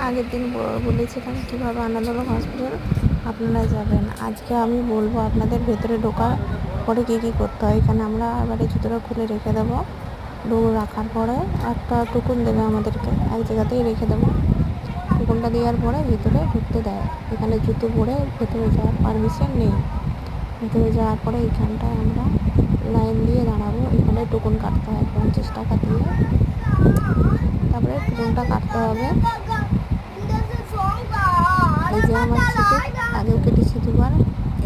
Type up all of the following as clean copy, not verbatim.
আগের দিন বলেছিলাম কীভাবে আনন্দলোক হসপিটাল আপনারা যাবেন। আজকে আমি বলবো আপনাদের ভেতরে ঢোকার পরে কী কী করতে হয়। এখানে আমরা এবারে জুতোটা খুলে রেখে দেবো। রাখার পরে একটা টুকুন দেবে আমাদেরকে, এক জায়গাতেই রেখে দেবো। টুকুনটা দেওয়ার পরে ভিতরে ঢুকতে দেয়। এখানে জুতো পরে ভেতরে যাওয়ার পারমিশন নেই। ভেতরে যাওয়ার পরে এইখানটায় আমরা লাইন দিয়ে দাঁড়াবো। এখানে টুকুন কাটতে হয় 50 টাকা দিয়ে। তারপরে টুকুনটা কাটতে হবে। এই যে আমার টিকিট আগেও কেটেছি দুবার।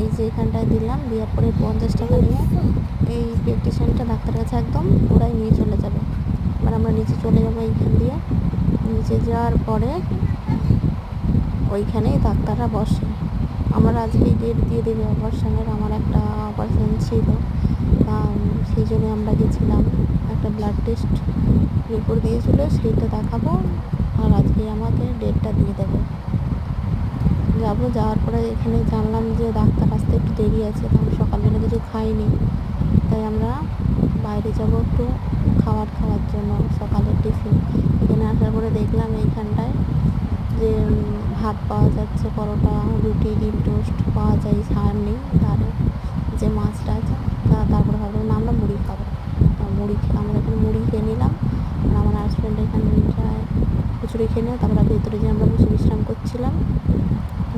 এই যে এখানটায় দিলাম, দেওয়ার পরে 50 টাকা নিয়ে এই পেটিশনটা ডাক্তারের কাছে একদম পুরাই নিয়ে চলে যাবে। এবার আমরা নিচে চলে যাবো। এইখান দিয়ে নিচে যাওয়ার পরে ওইখানেই ডাক্তাররা বসে। আমার আজকেই ডেট দিয়ে দেবে অপারেশনের। আমার একটা অপারেশন ছিল, সেই জন্য আমরা গেছিলাম। একটা ব্লাড টেস্ট রিপোর্ট দিয়েছিলো, সেইটা দেখাবো। আর আজকে আমাকে ডেটটা দিয়ে দেবে। যাবো, যাওয়ার পরে এখানে জানলাম যে ডাক্তার আসতে একটু দেরি আছে, কারণ সকালবেলা কিছু খাইনি। তাই আমরা বাইরে যাবো একটু খাওয়ার জন্য, সকালের টিফিন। এখানে আসার পরে দেখলাম এইখানটায় যে ভাত পাওয়া যাচ্ছে, পরোটা, রুটি, ডিম টোস্ট পাওয়া যায় সামনে। আর যে মাছটা আছে তারপরে ভাবলাম না আমরা মুড়ি খাবো। আমরা এখানে মুড়ি খেয়ে নিলাম। আর আমার হাজব্যান্ড এখানে কচুরি খেয়ে নিলাম। তারপরে ভেতরে যে আমরা বসে বিশ্রাম করছিলাম,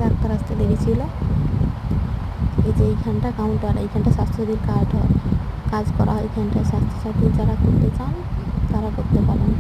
ডাক্তার আসতে দেরি ছিল। এই যে এইখানটা কাউন্টার, এইখানটা স্বাস্থ্যসাথীর কার্ড কাজ করা হয়। এইখানটায় স্বাস্থ্যসাথী যারা করতে চান তারা করতে পারেন।